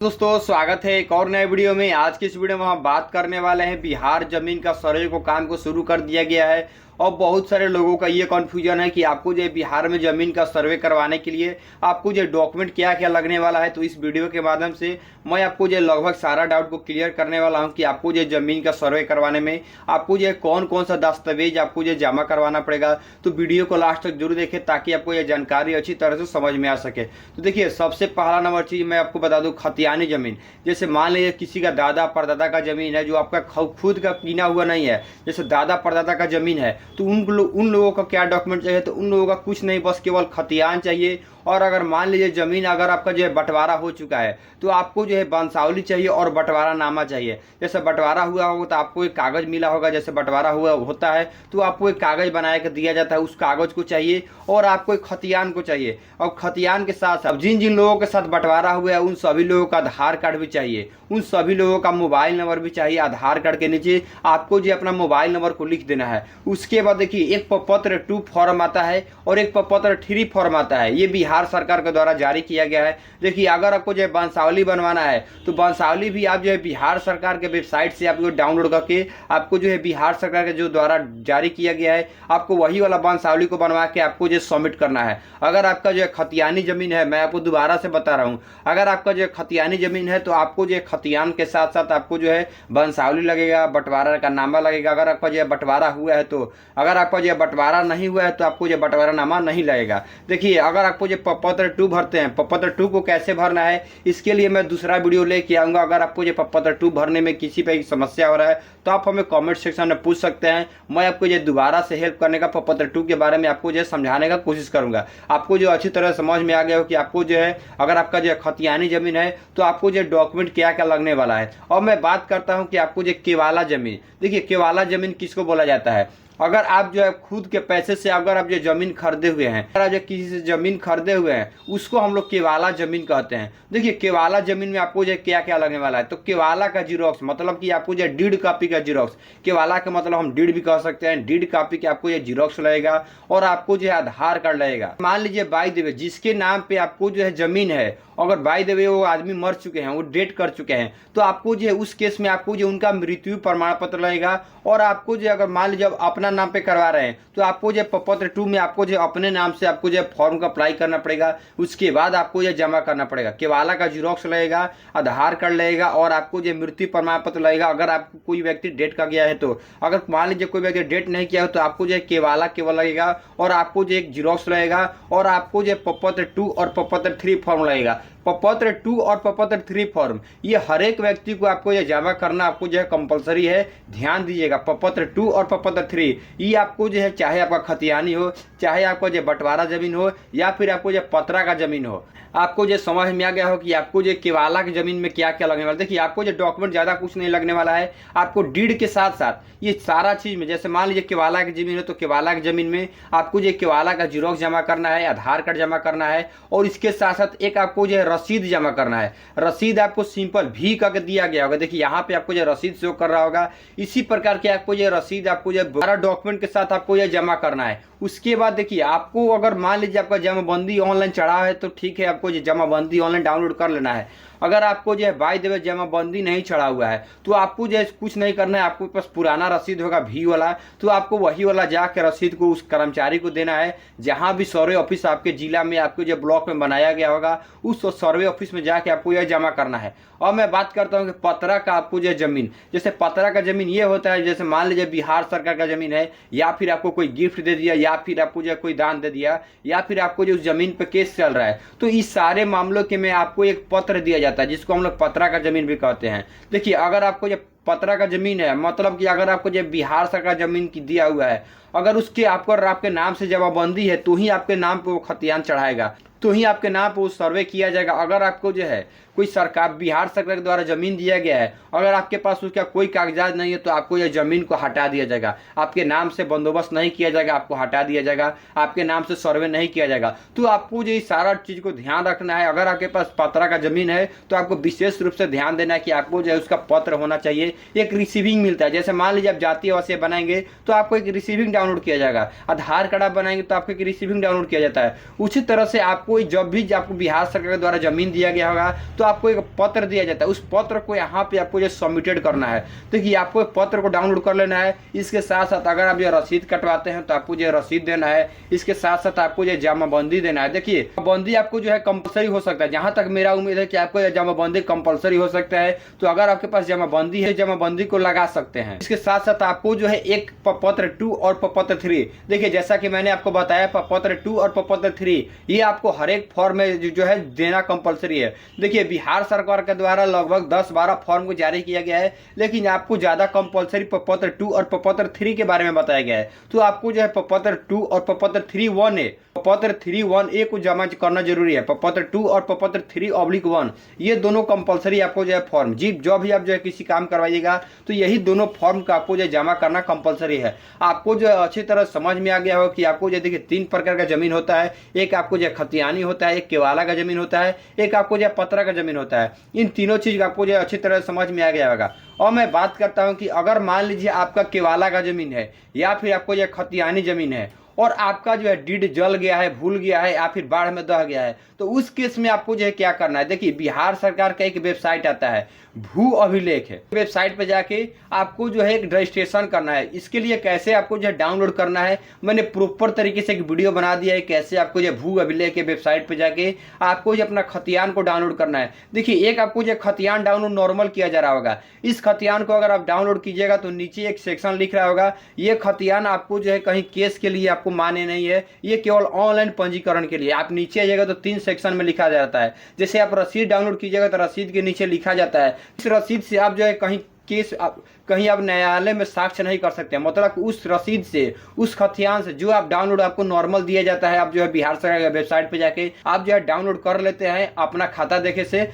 दोस्तों स्वागत है एक और नए वीडियो में। आज की इस वीडियो में हम बात करने वाले हैं बिहार जमीन का सर्वे को काम को शुरू कर दिया गया है। और बहुत सारे लोगों का ये कन्फ्यूजन है कि आपको जो बिहार में ज़मीन का सर्वे करवाने के लिए आपको जो डॉक्यूमेंट क्या क्या लगने वाला है। तो इस वीडियो के माध्यम से मैं आपको जो लगभग सारा डाउट को क्लियर करने वाला हूं कि आपको जो ज़मीन का सर्वे करवाने में आपको जो कौन कौन सा दस्तावेज आपको जो जमा करवाना पड़ेगा। तो वीडियो को लास्ट तक जरूर देखें ताकि आपको यह जानकारी अच्छी तरह से समझ में आ सके। तो देखिए, सबसे पहला नंबर चीज़ मैं आपको बता दूँ, खतियानी ज़मीन। जैसे मान लीजिए किसी का दादा परदादा का ज़मीन है जो आपका खुद का कीना हुआ नहीं है, जैसे दादा परदादा का ज़मीन है, तो उन लोगों का क्या डॉक्यूमेंट चाहिए। तो उन लोगों का कुछ नहीं, बस केवल खतियान चाहिए। और अगर मान लीजिए ज़मीन अगर आपका जो है बंटवारा हो चुका है तो आपको जो है वंशावली चाहिए और बंटवारा नामा चाहिए। जैसे बंटवारा हुआ होगा तो आपको एक कागज़ मिला होगा, जैसे बंटवारा हुआ होता है तो आपको एक कागज़ बना के दिया जाता है, उस कागज़ को चाहिए और आपको एक खतियान को चाहिए। और खतियान के साथ साथ जिन जिन लोगों के साथ बंटवारा हुआ है उन सभी लोगों का आधार कार्ड भी चाहिए, उन सभी लोगों का मोबाइल नंबर भी चाहिए। आधार कार्ड के नीचे आपको जो अपना मोबाइल नंबर को लिख देना है। उसके बाद देखिए, एक प्रपत्र 2 फॉर्म आता है और एक प्रपत्र 3 फॉर्म आता है। ये बिहार सरकार के द्वारा जारी किया गया है। देखिए, अगर आपको जो है वंशावली बनवाना है तो वंशावली भी आप जो है बिहार सरकार के वेबसाइट से आपको डाउनलोड करके आपको जो है बिहार सरकार के जो द्वारा जारी किया गया है आपको वही वाला वंशावली को बनवा के आपको जो सबमिट करना है। अगर आपका जो है खतियानी जमीन है, मैं आपको दोबारा से बता रहा हूँ, अगर आपका जो है खतियानी जमीन है तो आपको जो है खतियान के साथ साथ आपको जो है वंशावली लगेगा, बंटवारा का नामा लगेगा। अगर आपका जो है बंटवारा हुआ है तो, अगर आपका जो है बंटवारा नहीं हुआ है तो आपको जो बंटवारा नामा नहीं लगेगा। देखिए, अगर आपको जो प्रपत्र 2 भरते हैं, प्रपत्र 2 को कैसे भरना है इसके लिए मैं दूसरा वीडियो लेके आऊंगा। अगर आपको जो प्रपत्र 2 भरने में किसी पे समस्या हो रहा है तो आप हमें कमेंट सेक्शन में पूछ सकते हैं। मैं आपको जो दोबारा से हेल्प करने का प्रपत्र 2 के बारे में आपको जो समझाने का कोशिश करूंगा। आपको जो अच्छी तरह समझ में आ गया हो कि आपको जो है अगर आपका जो खतियानी जमीन है तो आपको जो डॉक्यूमेंट क्या क्या लगने वाला है। और मैं बात करता हूं कि आपको जो केवाला जमीन, देखिए केवाला जमीन किसको बोला जाता है। अगर आप जो है खुद के पैसे से अगर आप जो जमीन खरीदे हुए हैं, अगर आप जो किसी से जमीन खरीदे हुए हैं उसको हम लोग केवाला जमीन कहते हैं। देखिए, केवाला जमीन में आपको जो क्या क्या लगने वाला है। तो केवाला का जीरोक्स मतलब कि आपको जो डीड कॉपी का जीरोक्स, केवाला का मतलब हम डीड भी कह सकते हैं, डीड कॉपी के आपको ये जीरोक्स लगेगा और आपको जो है आधार कार्ड लगेगा। मान लीजिए बाय द वे जिसके नाम पे आपको जो है जमीन है, अगर बाय द वे वो आदमी मर चुके हैं, वो डेट कर चुके हैं, तो आपको जो है उस केस में आपको जो उनका मृत्यु प्रमाण पत्र लगेगा। और आपको जो अगर मान लीजिए अपना नाम पे करवा रहे हैं तो आपको जो प्रपत्र 2 में आपको जो अपने नाम से आपको जो फॉर्म का अप्लाई करना पड़ेगा। उसके बाद आपको ये जमा करना पड़ेगा। केवाला का जीरोक्स लगेगा, आधार कार्ड लगेगा और आपको जो मृत्यु प्रमाण पत्र लगेगा। अगर आपको कोई व्यक्ति डेट का गया है तो, अगर मान लीजिए कोई व्यक्ति डेट नहीं किया हो तो आपको जो केवाला केवल लगेगा और आपको जो एक जीरोक्स लगेगा और आपको जो प्रपत्र 2 और प्रपत्र 3 फॉर्म लगेगा। प्रपत्र 2 और प्रपत्र 3 फॉर्म ये हर एक व्यक्ति को आपको ये जमा करना आपको जो है कंपलसरी है। ध्यान दीजिएगा, प्रपत्र 2 और प्रपत्र 3 ये आपको जो है, चाहे आपका खतियानी हो, चाहे आपको जो बंटवारा जमीन हो या फिर आपको जो पत्रा का जमीन हो, आपको जो समझ में आ गया हो कि आपको जो केवाला की जमीन में क्या क्या लगने वाला है। देखिए, आपको जो डॉक्यूमेंट ज़्यादा कुछ नहीं लगने वाला है। आपको डीड के साथ साथ ये सारा चीज़ में, जैसे मान लीजिए केवाला की जमीन है तो केवाला की जमीन में आपको जो केवाला का जीरोक्स जमा करना है, आधार कार्ड जमा करना है और इसके साथ साथ एक आपको जो है रसीद जमा करना है। रसीद आपको सिंपल भी करके दिया गया होगा। देखिए, यहाँ पे आपको जो रसीद शो कर रहा होगा, इसी प्रकार के आपको जो रसीद आपको जो 12 डॉक्यूमेंट के साथ आपको यह जमा करना है। उसके बाद देखिए, आपको अगर मान लीजिए आपका जमाबंदी ऑनलाइन चढ़ा है तो ठीक है, आपको जो जमाबंदी ऑनलाइन डाउनलोड कर लेना है। अगर आपको जो है बाय द वे जमाबंदी नहीं चढ़ा हुआ है तो आपको जो है कुछ नहीं करना है। आपको पास पुराना रसीद होगा भी वाला, तो आपको वही वाला जाकर रसीद को उस कर्मचारी को देना है। जहां भी सर्वे ऑफिस आपके जिला में, आपके जो ब्लॉक में बनाया गया होगा उस सर्वे ऑफिस में जाके आपको यह जमा करना है। और मैं बात करता हूँ कि पत्रा का आपको जो जमीन, जैसे पत्रा का जमीन ये होता है, जैसे मान लीजिए बिहार सरकार का जमीन है या फिर आपको कोई गिफ्ट दे दिया या फिर आपको जो कोई दान दे दिया या फिर आपको जो उस जमीन पे केस चल रहा है, तो इस सारे मामलों के में आपको एक पत्र दिया जाता है जिसको हम लोग पत्रा का जमीन भी कहते हैं। देखिए, अगर आपको जो पत्रा का जमीन है, मतलब कि अगर आपको जो बिहार सरकार जमीन की दिया हुआ है, अगर उसके आपके नाम से जमाबंदी है तो ही आपके नाम पे वो खतियान चढ़ाएगा, तो ही आपके नाम पर वो सर्वे किया जाएगा। अगर आपको जो है कोई सरकार, बिहार सरकार के द्वारा जमीन दिया गया है, अगर आपके पास उसका कोई कागजात नहीं है तो आपको यह जमीन को हटा दिया जाएगा। आपके नाम से बंदोबस्त नहीं किया जाएगा, आपको हटा दिया जाएगा, आपके नाम से सर्वे नहीं किया जाएगा। तो आपको जो इस सारा चीज़ को ध्यान रखना है। अगर आपके पास पत्रा का जमीन है तो आपको विशेष रूप से ध्यान देना है कि आपको जो है उसका पत्र होना चाहिए। एक रिसीविंग मिलता है, जैसे मान लीजिए आप जातीय आवासीय बनाएंगे तो आपको एक रिसीविंग डाउनलोड किया जाएगा। आधार कार्ड आप बनाएंगे तो आपको एक रिसीविंग डाउनलोड किया जाता है। उसी तरह से आपको जब भी आपको बिहार सरकार के द्वारा जमीन दिया गया होगा तो आपको एक पत्र दिया जाता है, उस पत्र को यहाँ पे आपको जो सबमिटेड करना है। देखिए आपको पत्र को डाउनलोड कर लेना है। इसके साथ साथ अगर आप जो रसीद कटवाते हैं तो आपको जो रसीद देना है। इसके साथ साथ आपको जो जमाबंदी देना है। देखिए जमाबंदी आपको जो है कंपलसरी हो सकता है, जहां तक मेरा उम्मीद है कि आपको जमाबंदी कंपलसरी हो सकता है। तो अगर आपके पास जमाबंदी है, जमाबंदी को लगा सकते हैं। इसके साथ साथ आपको जो है एक प्रपत्र 2 और प्रपत्र 3, देखिए जैसा कि मैंने आपको बताया प्रपत्र 2 और प्रपत्र 3 ये आपको हर एक फॉर्म में जो है देना कंपलसरी है। देखिए बिहार सरकार के द्वारा लगभग 10-12 फॉर्म को जारी किया गया है, लेकिन आपको ज्यादा कंपलसरी प्रपत्र 2 और प्रपत्र 3 के बारे में बताया गया है। तो आपको जो है प्रपत्र 2 और प्रपत्र 3(1)A, प्रपत्र 3(1)A को जमा करना जरूरी है। प्रपत्र 2 और प्रपत्र 3/1 ये दोनों कंपलसरी आपको जो है फॉर्म जो भी आप जो है किसी काम करवाइएगा तो यही दोनों फॉर्म का आपको जो जमा करना कंपलसरी है। आपको जो अच्छी तरह समझ में आ गया हो कि आपको जो देखिए 3 प्रकार का जमीन होता है, एक आपको जो खतियानी होता है, एक केवाला का जमीन होता है, एक आपको जो पत्रा का जमीन होता है। इन तीनों चीज का आपको जो अच्छी तरह समझ में आ गया होगा। और मैं बात करता हूं कि अगर मान लीजिए आपका केवाला का जमीन है या फिर आपको जो खतियानी जमीन है और आपका जो है डीड जल गया है, भूल गया है या फिर बाढ़ में दह गया है, तो उस केस में आपको जो है क्या करना है। देखिए बिहार सरकार का एक वेबसाइट आता है, भू अभिलेख है। वेबसाइट पे जाके आपको जो है एक रजिस्ट्रेशन करना है। इसके लिए कैसे आपको जो है डाउनलोड करना है, मैंने प्रॉपर तरीके से एक वीडियो बना दिया है कैसे आपको जो भू अभिलेख के वेबसाइट पे जाके आपको जो अपना खतियान को डाउनलोड करना है। देखिए एक आपको जो खतियान डाउनलोड नॉर्मल किया जा रहा होगा, इस खतियान को अगर आप डाउनलोड कीजिएगा तो नीचे एक सेक्शन लिख रहा होगा, ये खतियान आपको जो है कहीं केस के लिए आपको मान्य नहीं है, ये केवल ऑनलाइन पंजीकरण के लिए। आप नीचे आइएगा तो 3 सेक्शन में लिखा जाता है। जैसे आप रसीद डाउनलोड कीजिएगा तो रसीद के नीचे लिखा जाता है इस रसीद से आप जो है कहीं आप न्यायालय में साक्ष्य नहीं कर सकते। मतलब उस रसीद से, उस खतियान से जो आप डाउनलोड आपको नॉर्मल दिया जाता है, आप जो है बिहार सरकार के वेबसाइट पे जाके आप जो है डाउनलोड कर लेते हैं अपना खाता देखे से।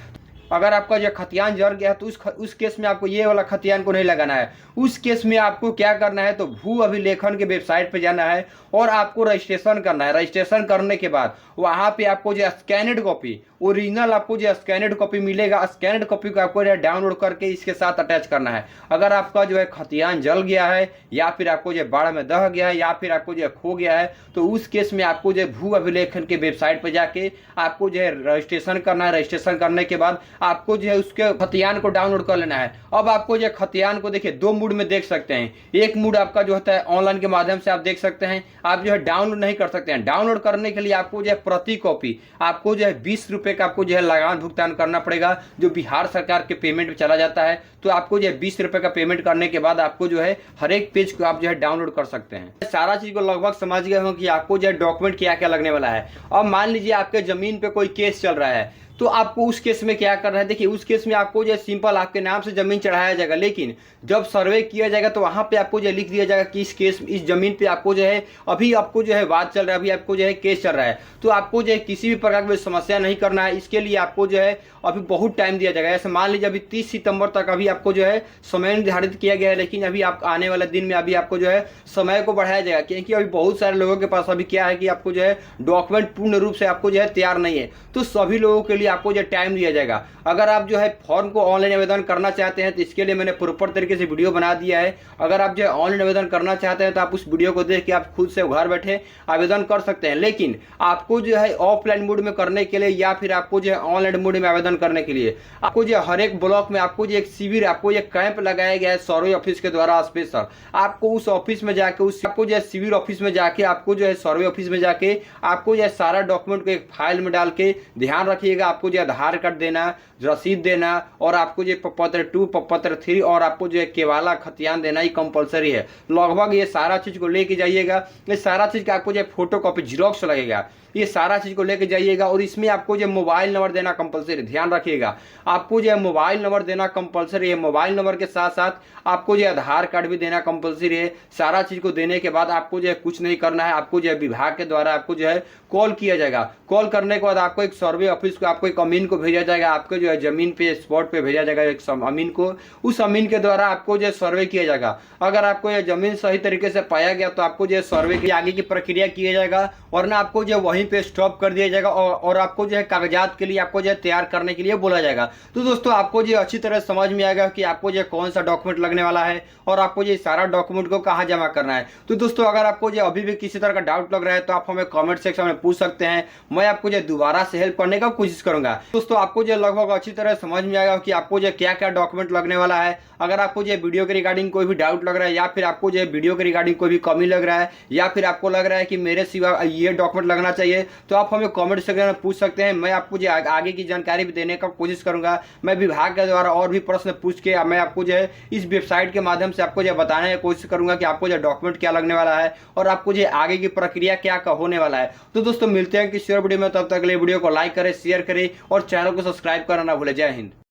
अगर आपका जो खतियान जल गया है तो उस केस में आपको ये वाला खतियान को नहीं लगाना है। उस केस में आपको क्या करना है, तो भू अभिलेखन के वेबसाइट पे जाना है और आपको रजिस्ट्रेशन करना है। रजिस्ट्रेशन करने के बाद वहां पे आपको जो स्कैनेड कॉपी, ओरिजिनल आपको जो स्कैनेड कॉपी मिलेगा, स्कैनेड कॉपी को आपको डाउनलोड करके इसके साथ अटैच करना है। अगर आपका जो है खतियान जल गया है या फिर आपको जो बाढ़ में दह गया है या फिर आपको जो खो गया है तो उस केस में आपको जो भू अभिलेखन के वेबसाइट पर जाके आपको जो है रजिस्ट्रेशन करना है। रजिस्ट्रेशन करने के बाद आपको जो है उसके खतियान को डाउनलोड कर लेना है। अब आपको जो खतियान को देखिए 2 मूड में देख सकते हैं। एक मूड आपका जो होता है ऑनलाइन के माध्यम से आप देख सकते हैं, आप जो है डाउनलोड नहीं कर सकते हैं। डाउनलोड करने के लिए आपको जो है प्रति कॉपी आपको जो है 20 रुपए का आपको जो है लगान भुगतान करना पड़ेगा, जो बिहार सरकार के पेमेंट में चला जाता है। तो आपको जो है 20 रुपए का पेमेंट करने के बाद आपको जो है हर एक पेज को आप जो है डाउनलोड कर सकते हैं। सारा चीज को लगभग समझ गए हो कि आपको जो है डॉक्यूमेंट क्या क्या लगने वाला है। अब मान लीजिए आपके जमीन पे कोई केस चल रहा है तो आपको उस केस में क्या करना है। देखिए उस केस में आपको जो है सिंपल आपके नाम से जमीन चढ़ाया जाएगा, लेकिन जब सर्वे किया जाएगा तो वहां पे आपको जो लिख दिया जाएगा कि इस जमीन पे आपको जो है अभी आपको जो है बात चल रहा है, अभी आपको जो है केस चल रहा है। तो आपको जो है किसी भी प्रकार की समस्या नहीं करना है। इसके लिए आपको जो है अभी बहुत टाइम दिया जाएगा। ऐसे मान लीजिए अभी 30 सितंबर तक अभी आपको जो है समय निर्धारित किया गया है, लेकिन अभी आप आने वाले दिन में अभी आपको जो है समय को बढ़ाया जाएगा, क्योंकि अभी बहुत सारे लोगों के पास अभी क्या है कि आपको जो है डॉक्यूमेंट पूर्ण रूप से आपको जो है तैयार नहीं है। तो सभी लोगों के लिए आपको जो टाइम दिया जाएगा। अगर आप जो है फॉर्म को ऑनलाइन आवेदन करना चाहते हैं तो इसके लिए मैंने प्रॉपर तरीके से वीडियो बना दिया है। अगर आप जो है ऑनलाइन आवेदन करना चाहते हैं तो आप उस वीडियो को देख के आप खुद से घर बैठे आवेदन कर सकते हैं। लेकिन आपको जो है ऑफलाइन मोड में करने के लिए या फिर आपको जो है ऑनलाइन मोड में आवेदन करने के लिए आपको जो हर एक ब्लॉक में आपको जो एक शिविर, आपको एक कैंप लगाया गया है सर्वे ऑफिस के द्वारा स्पेशल। आपको उस ऑफिस में जाके आपको जो है शिविर ऑफिस में जाके आपको जो है सर्वे ऑफिस में जाके आपको जो है सारा डॉक्यूमेंट को एक फाइल में डाल के, ध्यान रखिएगा आपको जो आधार कार्ड देना, रसीद देना और आपको जो प्रपत्र 2, प्रपत्र 3 और आपको जो है केवाला खतियान देना ही कंपलसरी है। लगभग ये सारा चीज को लेके जाइएगा। ये सारा चीज का आपको जो फोटो कॉपी जीरोक्स लगेगा, ये सारा चीज को लेके जाइएगा। और इसमें आपको जो मोबाइल नंबर देना कंपलसरी, ध्यान रखिएगा आपको जो है मोबाइल नंबर देना कंपलसरी है। मोबाइल नंबर के साथ साथ आपको जो आधार कार्ड भी देना कंपलसरी है। सारा चीज को देने के बाद आपको जो है कुछ नहीं करना है, आपको जो है विभाग के द्वारा आपको जो है कॉल किया जाएगा। कॉल करने के बाद आपको एक सर्वे ऑफिस को आपको एक अमीन को भेजा जाएगा, आपको जो है जमीन पे स्पॉट पे भेजा जाएगा एक अमीन को। उस अमीन के द्वारा आपको जो है सर्वे किया जाएगा। अगर आपको यह जमीन सही तरीके से पाया गया तो आपको जो है सर्वे की आगे की प्रक्रिया किया जाएगा, वरना आपको जो वहीं पे स्टॉप कर दिया जाएगा और आपको जो है कागजात के लिए आपको जो है तैयार करने के लिए बोला जाएगा। तो दोस्तों आपको जो अच्छी तरह समझ में आएगा कि आपको जो कौन सा डॉक्यूमेंट लगने वाला है और आपको जो सारा डॉक्यूमेंट को कहाँ जमा करना है। तो दोस्तों अगर आपको जो अभी भी किसी तरह का डाउट लग रहा है तो आप हमें कमेंट सेक्शन में पूछ सकते हैं। मैं आपको जो दोबारा से हेल्प करने का कोशिश करूंगा। करूंगा। दोस्तों आपको जो लगभग अच्छी तरह समझ में आएगा कि आपको जो क्या क्या डॉक्यूमेंट लगने वाला है। अगर आपको जो वीडियो के रिगार्डिंग कोई भी डाउट लग रहा है, या फिर आपको जो वीडियो के रिगार्डिंग कोई भी कमी लग रहा है, या फिर आपको लग रहा है कि मेरे सिवा ये डॉक्यूमेंट लगना चाहिए, तो आप हमें कमेंट सेक्शन में पूछ सकते हैं। मैं आपको जो आगे की जानकारी भी देने का कोशिश करूंगा। मैं विभाग के द्वारा और भी प्रश्न पूछ के मैं आपको जो है इस वेबसाइट के माध्यम से आपको जो बताने की कोशिश करूंगा कि आपको जो डॉक्यूमेंट क्या लगने वाला है और आपको जो आगे की प्रक्रिया क्या होने वाला है। तो दोस्तों मिलते हैं किसी और वीडियो में, तब तक के लिए वीडियो को लाइक करें, शेयर करें और चैनल को सब्सक्राइब करना ना भूलें। जय हिंद।